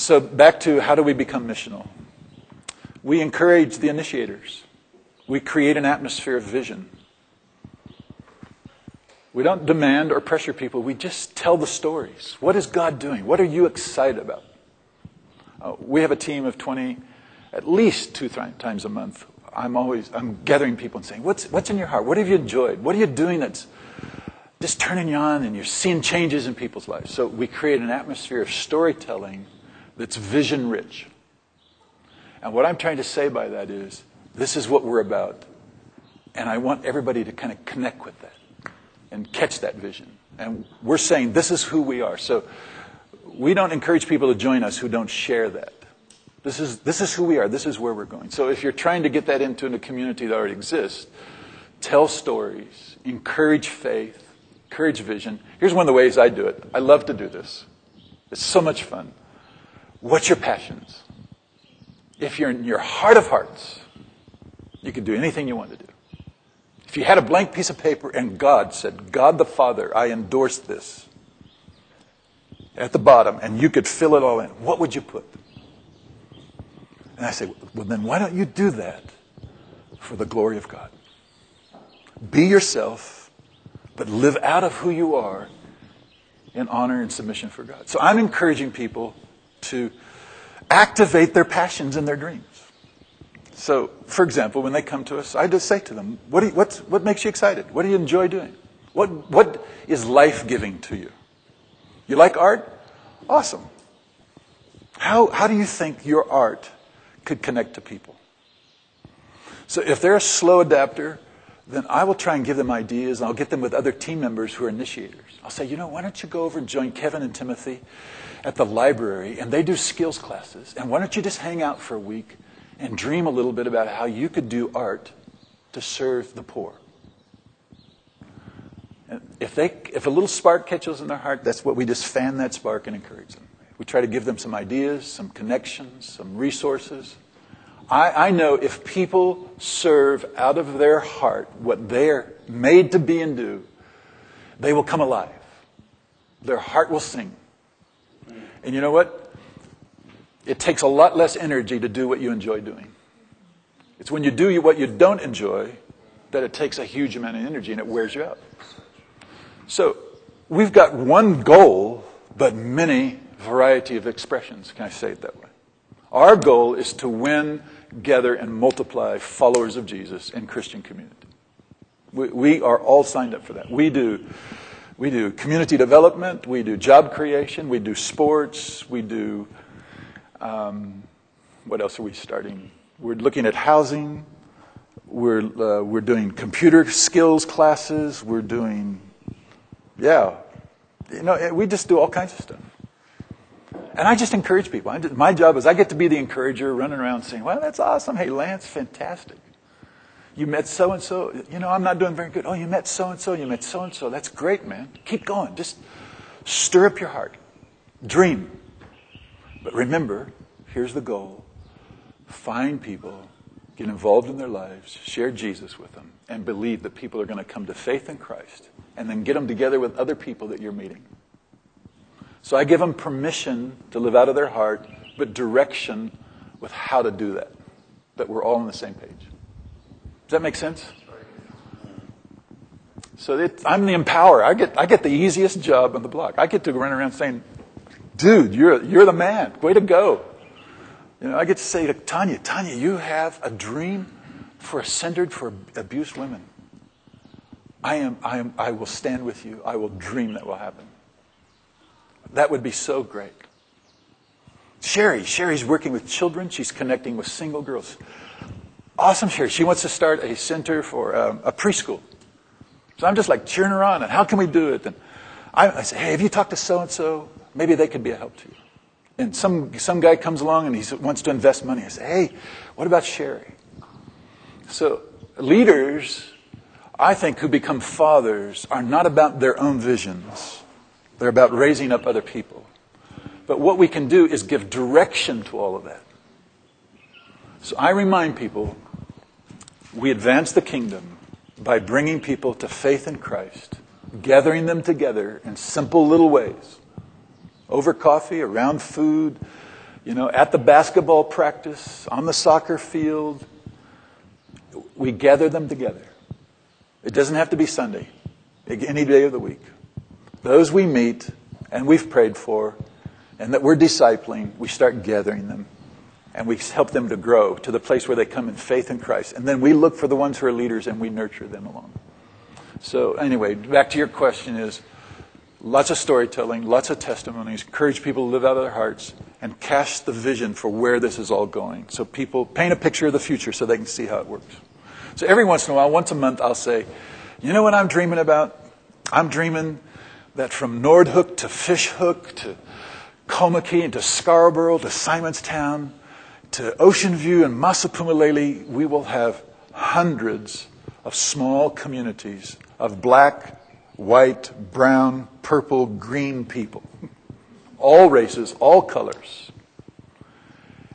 So back to how do we become missional? We encourage the initiators. We create an atmosphere of vision. We don't demand or pressure people. We just tell the stories. What is God doing? What are you excited about? We have a team of 20, at least 2 times a month. I'm gathering people and saying, what's in your heart? What have you enjoyed? What are you doing that's just turning you on and you're seeing changes in people's lives? So we create an atmosphere of storytelling that's vision rich. And what I'm trying to say by that is, this is what we're about. And I want everybody to kind of connect with that and catch that vision. And we're saying this is who we are. So we don't encourage people to join us who don't share that. This is who we are. This is where we're going. So if you're trying to get that into a community that already exists, tell stories, encourage faith, encourage vision. Here's one of the ways I do it. I love to do this. It's so much fun. What's your passions? If you're in your heart of hearts, you can do anything you want to do. If you had a blank piece of paper and God said, God the Father, I endorse this, at the bottom, and you could fill it all in, what would you put? And I say, well, then why don't you do that for the glory of God? Be yourself, but live out of who you are in honor and submission for God. So I'm encouraging people to activate their passions and their dreams. So, for example, when they come to us, I just say to them, what makes you excited? What do you enjoy doing? What is life-giving to you? You like art? Awesome. How do you think your art could connect to people? So if they're a slow adapter, then I will try and give them ideas, and I'll get them with other team members who are initiators. I'll say, why don't you go over and join Kevin and Timothy at the library, and they do skills classes, and why don't you just hang out for a week and dream a little bit about how you could do art to serve the poor. And if a little spark catches in their heart, that's what we just fan that spark and encourage them. We try to give them some ideas, some connections, some resources. I know if people serve out of their heart what they're made to be and do, they will come alive. Their heart will sing. And you know what? It takes a lot less energy to do what you enjoy doing. It's when you do what you don't enjoy that it takes a huge amount of energy and it wears you out. So we've got one goal, but many variety of expressions. Can I say it that way? Our goal is to win, gather, and multiply followers of Jesus in Christian community. We are all signed up for that. We do community development. We do job creation. We do sports. We do... what else are we starting? We're looking at housing. We're doing computer skills classes. We're doing, we just do all kinds of stuff. And I just encourage people. My job is I get to be the encourager, running around saying, well, that's awesome. Hey, Lance, fantastic. You met so-and-so. I'm not doing very good. Oh, you met so-and-so. You met so-and-so. That's great, man. Keep going. Just stir up your heart. Dream. But remember, here's the goal. Find people, get involved in their lives, share Jesus with them, and believe that people are going to come to faith in Christ, and then get them together with other people that you're meeting. So I give them permission to live out of their heart, but direction with how to do that we're all on the same page. Does that make sense? So I'm the empowerer. I get the easiest job on the block. I get to run around saying, dude, you're the man. Way to go. I get to say to Tanya, you have a dream centered for abused women. I will stand with you. I will dream that will happen. That would be so great. Sherry's working with children. She's connecting with single girls. Awesome, Sherry. She wants to start a center for a preschool. So I'm just like cheering her on. And how can we do it? And I say, hey, have you talked to so-and-so? Maybe they could be a help to you. And some guy comes along and he wants to invest money. I say, hey, what about Sherry? So leaders, I think, who become fathers are not about their own visions. They're about raising up other people. But what we can do is give direction to all of that. So I remind people, we advance the kingdom by bringing people to faith in Christ, gathering them together in simple little ways. Over coffee, around food, At the basketball practice, on the soccer field, we gather them together. It doesn't have to be Sunday, any day of the week. Those we meet and we've prayed for and that we're discipling, we start gathering them. And we help them to grow to the place where they come in faith in Christ. And then we look for the ones who are leaders and we nurture them along. So anyway, back to your question is, lots of storytelling, lots of testimonies, encourage people to live out of their hearts and cast the vision for where this is all going. So people paint a picture of the future so they can see how it works. So every once in a while, once a month, I'll say, you know what I'm dreaming about? I'm dreaming that from Nordhook to Fishhook to Komaki and to Scarborough to Simonstown to Ocean View and Masapumalele, we will have hundreds of small communities of black, white, brown, purple, green people. All races, all colors.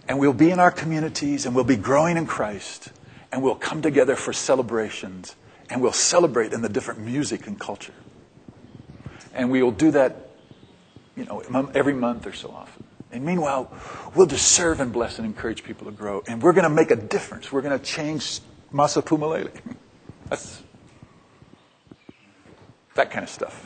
And we'll be in our communities and we'll be growing in Christ and we'll come together for celebrations and we'll celebrate in the different music and culture. And we will do that, every month or so often. And meanwhile, we'll just serve and bless and encourage people to grow. And we're going to make a difference. We're going to change Masapumalele. That's that kind of stuff.